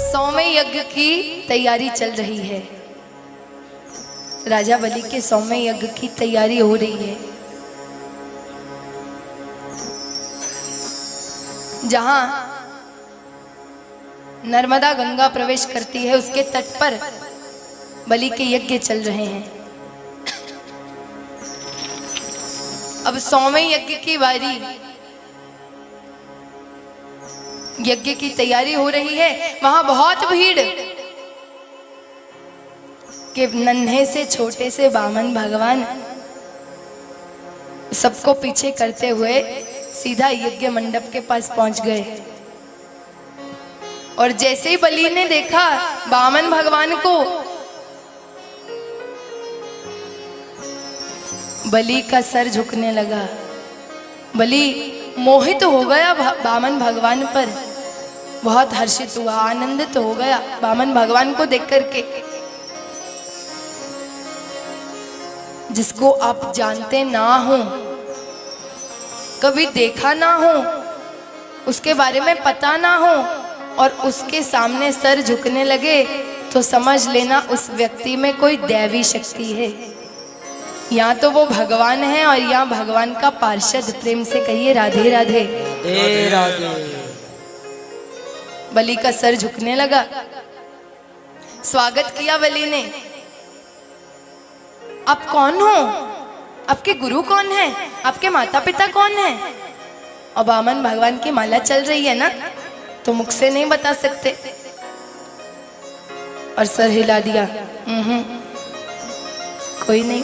सौम्य यज्ञ की तैयारी चल रही है। राजा बलि के सौम्य यज्ञ की तैयारी हो रही है। जहां नर्मदा गंगा प्रवेश करती है उसके तट पर बलि के यज्ञ चल रहे हैं। अब सौम्य यज्ञ की बारी, यज्ञ की तैयारी हो रही है। वहां बहुत भीड़ के नन्हे से छोटे से वामन भगवान सबको पीछे करते हुए सीधा यज्ञ मंडप के पास पहुंच गए। और जैसे ही बलि ने देखा वामन भगवान को, बलि का सर झुकने लगा। बलि मोहित हो गया वामन भगवान पर, बहुत हर्षित हुआ, आनंदित हो गया वामन भगवान को देख करके। जिसको आप जानते ना हो, कभी देखा ना हो, उसके बारे में पता ना हो और उसके सामने सर झुकने लगे तो समझ लेना उस व्यक्ति में कोई दैवी शक्ति है। या तो वो भगवान है और या भगवान का पार्षद। प्रेम से कहिए राधे राधे। राधे राधे। बलि का सर झुकने लगा। स्वागत किया बलि ने। आप कौन हो? आपके गुरु कौन है? आपके माता पिता कौन है? और वामन भगवान की माला चल रही है ना, तो मुख से नहीं बता सकते और सर हिला दिया। कोई नहीं।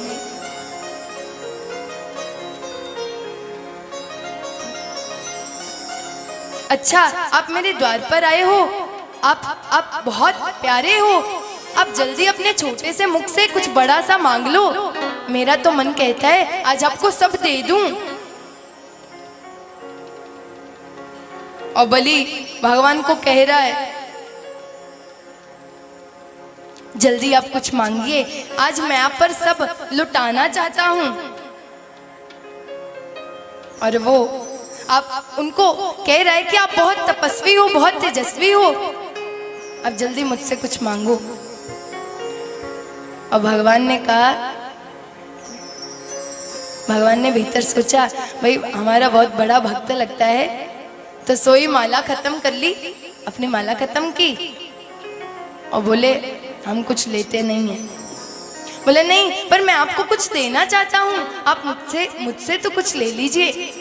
अच्छा, आप मेरे द्वार पर आए हो, आप बहुत प्यारे हो, आप जल्दी अपने छोटे से मुख से कुछ बड़ा सा मांग लो। मेरा तो मन कहता है आज आपको सब दे दूं। और बलि भगवान को कह रहा है जल्दी आप कुछ मांगिए, आज मैं आप पर सब लुटाना चाहता हूं। और वो आप उनको कह रहा है कि आप बहुत तपस्वी हो, बहुत तेजस्वी हो, अब जल्दी मुझसे कुछ मांगो। और भगवान ने कहा, भगवान ने भीतर सोचा भाई हमारा बहुत बड़ा भक्त लगता है, तो सोई माला खत्म कर ली, अपनी माला खत्म की और बोले हम कुछ लेते नहीं हैं। बोले नहीं, पर मैं आपको कुछ देना चाहता हूं, आप मुझसे तो कुछ ले लीजिए।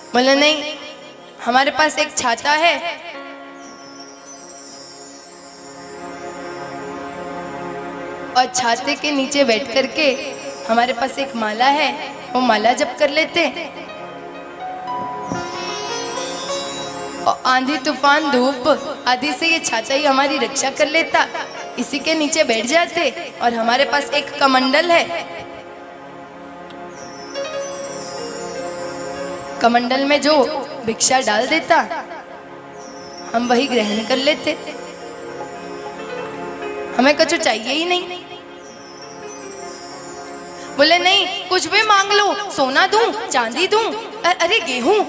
बोले नहीं, हमारे पास एक छाता है, और छाते के नीचे बैठ करके हमारे पास एक माला है, वो माला जप कर लेते और आंधी तूफान धूप आदि से ये छाता ही हमारी रक्षा कर लेता। इसी के नीचे बैठ जाते और हमारे पास एक कमंडल है, कमंडल में जो भिक्षा डाल देता हम वही ग्रहण कर लेते, हमें कुछ चाहिए ही नहीं। बोले नहीं, कुछ भी मांग लो, सोना दूं, चांदी दूं, अरे गेहूं,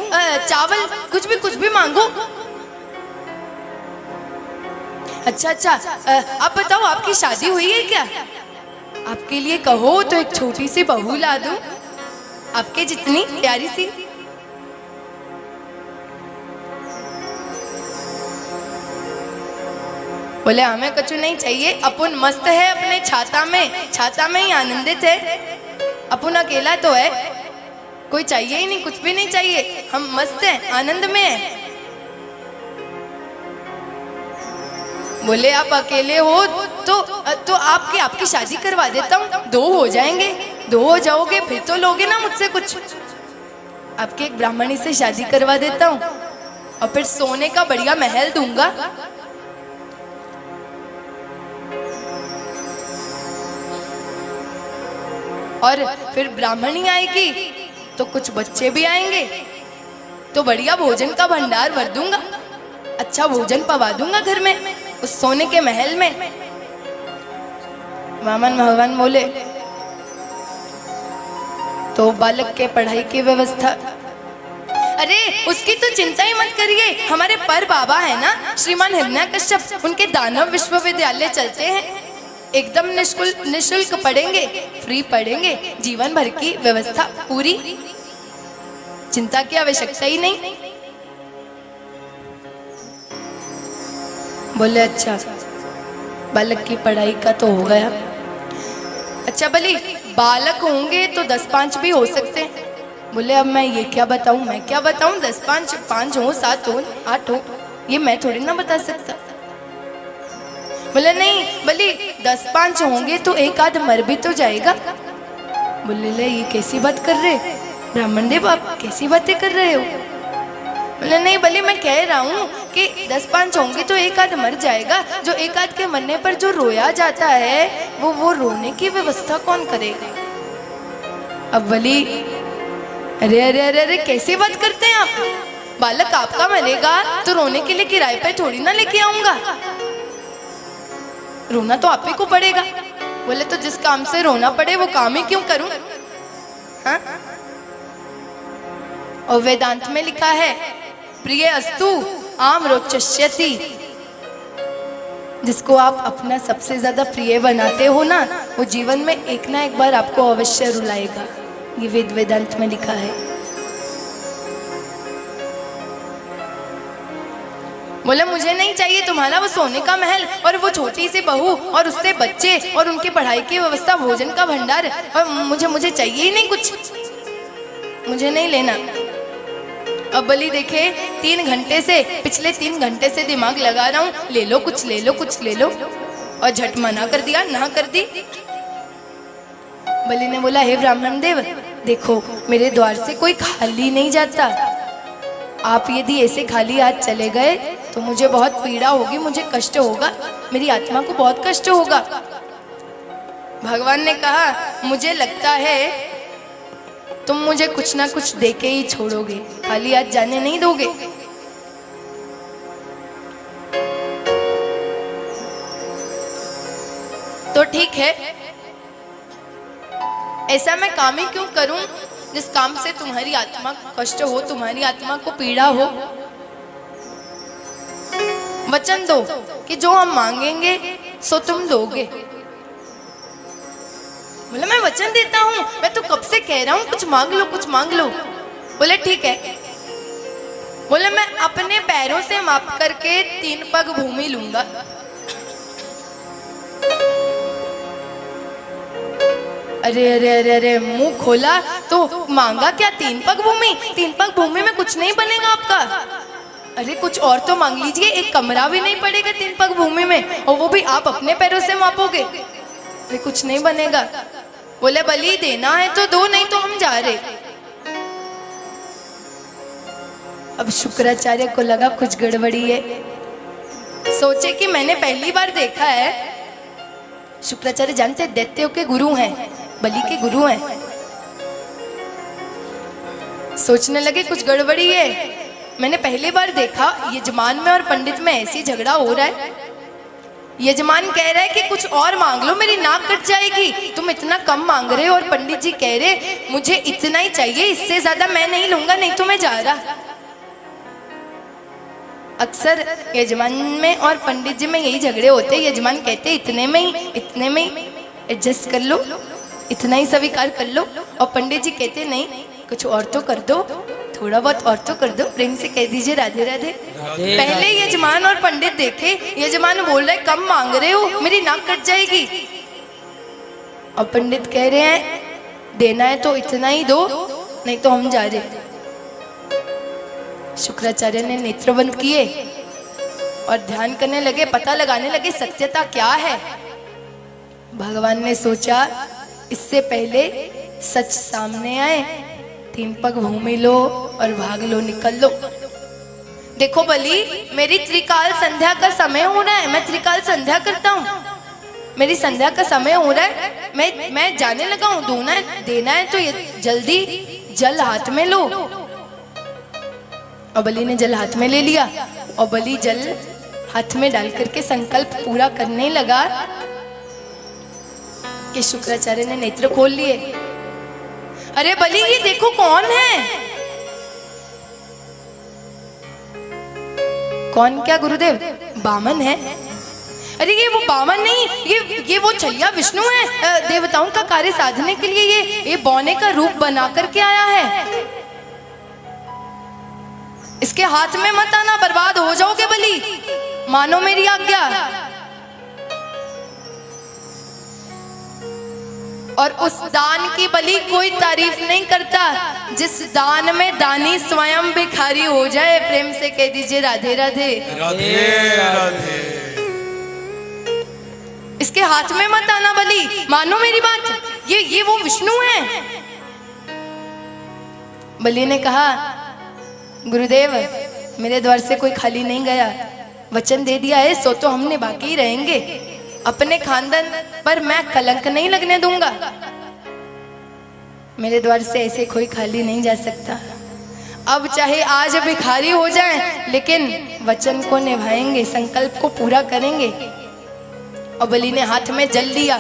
चावल, कुछ भी मांगो। अच्छा, आप बताओ आपकी शादी हुई है क्या? आपके लिए कहो तो एक छोटी सी बहू ला दूं, आपके जितनी प्यारी सी। बोले हमें कुछ नहीं चाहिए, अपन मस्त है अपने छाता में ही आनंदित है। अपन अकेला तो है, कोई चाहिए ही नहीं, कुछ भी नहीं चाहिए, हम मस्त हैं, आनंद में हैं। बोले आप अकेले हो तो आपकी शादी करवा देता हूँ, दो हो जाएंगे, दो हो जाओगे फिर तो लोगे ना मुझसे कुछ। आपके एक ब्राह्मणी से शादी करवा देता हूँ और फिर सोने का बढ़िया महल दूंगा। और फिर ब्राह्मणी आएगी तो कुछ बच्चे भी आएंगे, तो बढ़िया भोजन का भंडार भर दूंगा, अच्छा भोजन पवा दूंगा घर में, उस सोने के महल में। वामन भगवान बोले तो बालक के पढ़ाई की व्यवस्था, अरे उसकी तो चिंता ही मत करिए, हमारे पर बाबा है ना श्रीमान हिरण्यकश्यप, उनके दानव विश्वविद्यालय चलते हैं, एकदम निशुल्क पढ़ेंगे, फ्री पढ़ेंगे, जीवन भर की व्यवस्था पूरी, चिंता की आवश्यकता ही नहीं। बोले अच्छा, बालक की पढ़ाई का तो हो गया। अच्छा बली, बालक होंगे तो 10-5 भी हो सकते हैं। बोले अब मैं ये क्या बताऊं, मैं क्या बताऊं, 10-5 हो, 7 हो, 8 हो, ये मैं थोड़ी ना बता सकता। बोले नहीं बली, 10-5 होंगे तो एक आध मर भी तो जाएगा। बोले ले ये कैसी बात कर रहे ब्राह्मण देव, आप कैसी बातें कर रहे हो। बोले नहीं बली, मैं कह रहा हूँ कि 10-5 होंगे तो एक आध मर जाएगा, जो एक आध के मरने पर जो रोया जाता है वो रोने की व्यवस्था कौन करेगा। अब बली अरे अरे अरे अरे कैसे बात करते हैं आप, बालक आपका मरेगा तो रोने के लिए किराए पे थोड़ी ना लेके आऊंगा, रोना तो आप ही को पड़ेगा। बोले तो जिस काम से रोना पड़े वो काम ही क्यों करूं। हाँ? और वेदांत में लिखा है प्रिय अस्तु आम रोचष्यति, जिसको आप अपना सबसे ज्यादा प्रिय बनाते हो ना, वो जीवन में एक ना एक बार आपको अवश्य रुलाएगा, ये वेदांत में लिखा है। बोले मुझे नहीं चाहिए तुम्हारा वो सोने का महल और वो छोटी सी बहू और उससे बच्चे और उनकी पढ़ाई की व्यवस्था, भोजन का भंडार, और मुझे चाहिए ही नहीं कुछ, मुझे नहीं लेना। अब बली देखे 3 घंटे से, पिछले 3 घंटे से दिमाग लगा रहा हूँ, ले लो कुछ, ले लो कुछ, ले लो, और झट मना कर दिया, ना कर दी। बलि ने बोला हे ब्राह्मण देव, देखो मेरे द्वार से कोई खाली नहीं जाता, आप यदि ऐसे खाली हाथ चले गए तो मुझे बहुत पीड़ा होगी, मुझे कष्ट होगा, मेरी आत्मा को बहुत कष्ट होगा। भगवान ने कहा मुझे लगता है तुम मुझे कुछ ना कुछ देके ही छोड़ोगे, खाली हाथ जाने नहीं दोगे। तो ठीक है, ऐसा मैं काम ही क्यों करूं जिस काम से तुम्हारी आत्मा को कष्ट हो, तुम्हारी आत्मा को पीड़ा हो। वचन दो कि जो हम मांगेंगे सो तुम दोगे। बोले मैं वचन देता हूँ, मैं तो कब से कह रहा हूँ कुछ मांग लो, कुछ मांग लो। बोले ठीक है। बोले मैं अपने पैरों से माप करके 3 पग भूमि लूंगा। अरे अरे अरे अरे, मुंह खोला तो मांगा क्या 3 पग भूमि? 3 पग भूमि में कुछ नहीं बनेगा आपका। अरे कुछ और तो मांग लीजिए, एक कमरा भी नहीं पड़ेगा 3 पग भूमि में, और वो भी आप अपने पैरों से मापोगे। अरे कुछ नहीं बनेगा। बोले बलि देना है तो दो, नहीं तो हम जा रहे। अब शुक्राचार्य को लगा कुछ गड़बड़ी है, सोचे कि मैंने पहली बार देखा है। शुक्राचार्य जानते दैत्यों के गुरु हैं, बलि के गुरु हैं। सोचने लगे कुछ गड़बड़ी है, मैंने पहली बार देखा यजमान में और पंडित में ऐसी झगड़ा हो रहा है। यजमान कह रहा है कि कुछ और मांग लो, मेरी नाक कट जाएगी, तुम इतना कम मांग रहे हो, और पंडित जी कह रहे मुझे इतना ही चाहिए, इससे ज्यादा मैं नहीं लूंगा, नहीं तो मैं जा रहा। अक्सर यजमान में और पंडित जी में यही झगड़े होते हैं। यजमान कहते इतने में ही एडजस्ट कर लो, इतना ही स्वीकार कर लो, और पंडित जी कहते नहीं कुछ और तो कर दो, थोड़ा बहुत और तो कर दो, प्रेम से कह दीजिए राधे राधे। पहले यजमान और पंडित देखे, यजमान बोल रहे कम मांग रहे हो, मेरी नाक कट जाएगी, और पंडित कह रहे हैं देना है तो इतना ही दो, नहीं तो हम जा रहे। शुक्राचार्य ने नेत्र बंद किए और ध्यान करने लगे, पता लगाने लगे सत्यता क्या है। भगवान ने सोचा इससे पहले सच सामने आए, 3 पग भूमि लो और भाग लो, निकल लो। देखो बलि, मेरी त्रिकाल संध्या का समय हो रहा है, मैं त्रिकाल संध्या करता हूँ, मेरी संध्या का समय हो रहा है, मैं जाने लगा हूँ। देना है तो ये जल्दी जल हाथ में लो। और बलि ने जल हाथ में ले लिया, और बलि जल हाथ में डाल करके संकल्प पूरा करने लगा कि शुक्राचार्य ने नेत्र खोल लिए। अरे बलि ये देखो कौन है, कौन क्या गुरुदेव? बामन है? अरे ये वो बामन नहीं, ये वो छलिया विष्णु है, देवताओं का कार्य साधने के लिए ये बौने का रूप बना करके आया है। इसके हाथ में मत आना, बर्बाद हो जाओगे बलि, मानो मेरी आज्ञा। और उस दान की बलि कोई तारीफ नहीं करता जिस दान में दानी स्वयं भिखारी हो जाए। प्रेम से कह दीजिए राधे राधे। राधे राधे। इसके हाथ में मत आना बलि, मानो मेरी बात, ये वो विष्णु है। बलि ने कहा गुरुदेव मेरे द्वार से कोई खाली नहीं गया, वचन दे दिया है सो तो हमने बाकी रहेंगे, अपने खानदान पर मैं कलंक नहीं लगने दूंगा। मेरे द्वार से ऐसे कोई खाली नहीं जा सकता। अब चाहे आज भिखारी हो जाए लेकिन वचन को निभाएंगे, संकल्प को पूरा करेंगे। और बलि ने हाथ में जल लिया,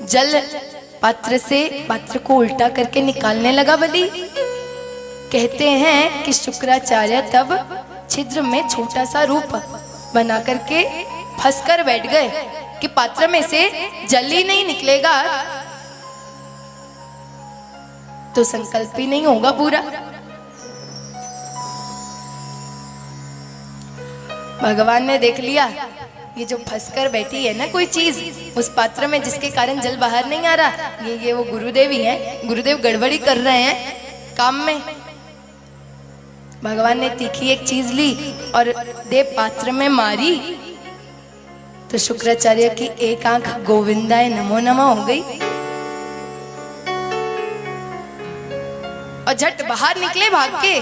जल पात्र से पात्र को उल्टा करके निकालने लगा बलि। कहते हैं कि शुक्राचार्य तब छिद्र में छोटा सा रूप बना करके फंसकर बैठ गए कि पात्र में से जल ही नहीं निकलेगा तो संकल्प ही नहीं होगा पूरा। भगवान ने देख लिया ये जो फंसकर बैठी है ना कोई चीज उस पात्र में जिसके कारण जल बाहर नहीं आ रहा, ये वो गुरुदेव ही है। गुरुदेव गड़बड़ी कर रहे हैं काम में। भगवान ने तीखी एक चीज ली और देव पात्र में मारी तो शुक्राचार्य की एक आंख गोविंदाय नमो नमः हो गई और झट बाहर निकले भाग के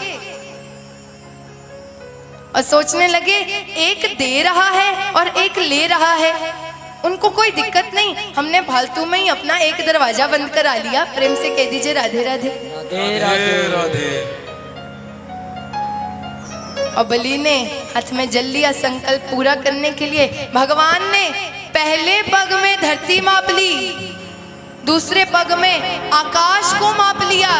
और सोचने लगे एक दे रहा है और एक ले रहा है, उनको कोई दिक्कत नहीं, हमने फालतू में ही अपना एक दरवाजा बंद करा लिया। प्रेम से कह दीजिए राधे राधे। राधे राधे राधे। और बलि ने हाथ में जल लिया संकल्प पूरा करने के लिए। भगवान ने पहले पग में धरती माप ली, दूसरे पग में आकाश को माप लिया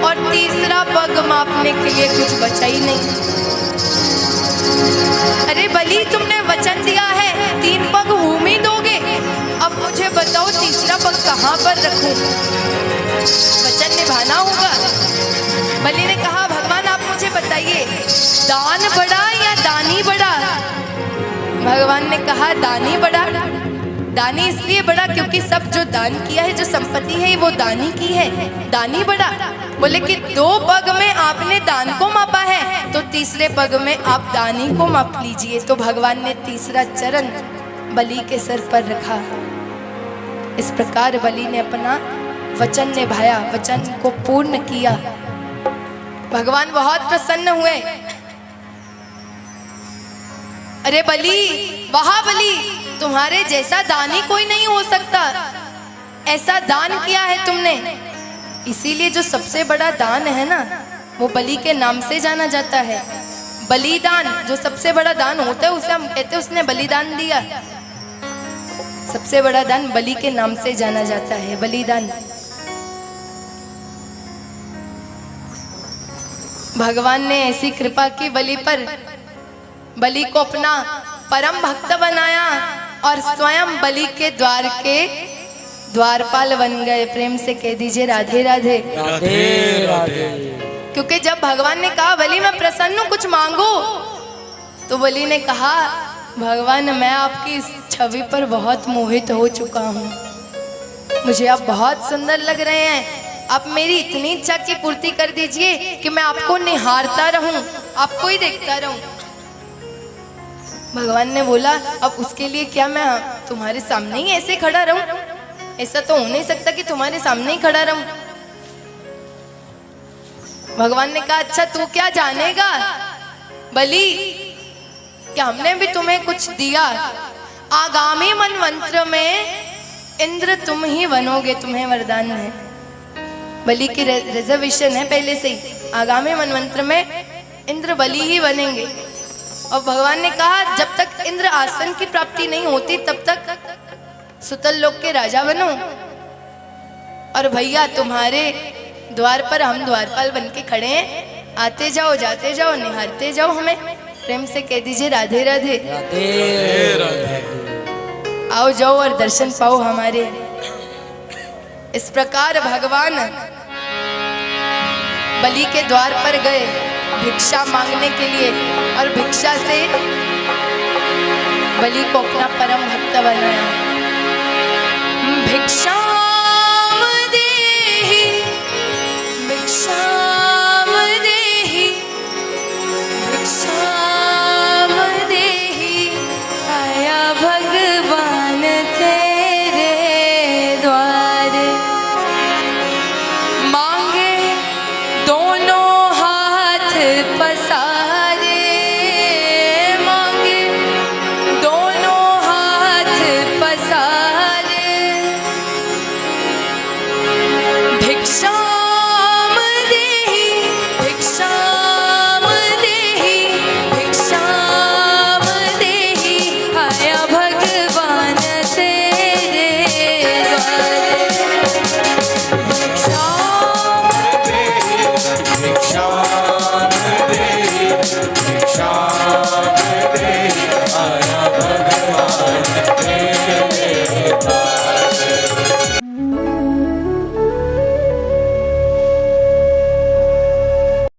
और तीसरा पग मापने के लिए कुछ बचा ही नहीं। अरे बलि तुमने वचन दिया है 3 पग भूमि दोगे, अब मुझे बताओ तीसरा पग कहाँ पर रखूं? वचन निभाना होगा। बलि ने कहा भगवान आप मुझे बताइए दान बड़ा या दानी बड़ा? भगवान ने कहा दानी बड़ा। दानी इसलिए बड़ा क्योंकि सब जो दान किया है, जो संपत्ति है वो दानी की है, दानी बड़ा। बोले कि 2 पग में आपने दान को मापा है तो तीसरे पग में आप दानी को माप लीजिए। तो भगवान ने तीसरा चरण बलि के सर पर रखा। इस प्रकार बलि ने अपना वचन निभाया, वचन को पूर्ण किया। भगवान बहुत प्रसन्न हुए। अरे बलि, वाह बलि, तुम्हारे जैसा दानी कोई नहीं हो सकता, ऐसा दान किया है तुमने। इसीलिए जो सबसे बड़ा दान है ना वो बलि के नाम से जाना जाता है। बलिदान जो सबसे बड़ा दान होता है उसे हम कहते हैं उसने बलिदान दिया। सबसे बड़ा दान बलि के नाम से जाना जाता है, बलिदान। भगवान ने ऐसी कृपा की बलि पर, बलि को अपना परम भक्त बनाया और स्वयं बलि के द्वार के द्वारपाल बन गए। प्रेम से कह दीजिए राधे राधे। राधे राधे। क्योंकि जब भगवान ने कहा बलि मैं प्रसन्न हूं कुछ मांगो, तो बलि ने कहा भगवान मैं आपकी इस छवि पर बहुत मोहित हो चुका हूं, मुझे आप बहुत सुंदर लग रहे हैं, आप मेरी इतनी इच्छा की पूर्ति कर दीजिए कि मैं आपको निहारता रहूं, आपको ही देखता रहूं। भगवान ने बोला अब उसके लिए क्या मैं तुम्हारे सामने ही ऐसे खड़ा रहूं? ऐसा तो हो नहीं सकता कि तुम्हारे सामने ही खड़ा रहूं। भगवान ने कहा अच्छा तू क्या जानेगा बलि, क्या हमने भी तुम्हें कुछ दिया? आगामी मनवंत्र में इंद्र तुम ही बनोगे, तुम्हें वरदान है। बलि की रिजर्वेशन है पहले से ही, आगामी मनवंत्र में इंद्र बलि ही बनेंगे। और भगवान ने कहा जब तक इंद्र आसन की प्राप्ति नहीं होती तब तक सुतल लोक के राजा बनो, और भैया तुम्हारे द्वार पर हम द्वारपाल बन के खड़े हैं, आते जाओ जाते जाओ निहारते जाओ हमें, प्रेम से कह दीजिए राधे राधे। राधे राधे। आओ जाओ और दर्शन पाओ हमारे। इस प्रकार भगवान बलि के द्वार पर गए भिक्षा मांगने के लिए, और भिक्षा से बलि को अपना परम भक्त बनाया। भिक्षाम देहि भिक्षा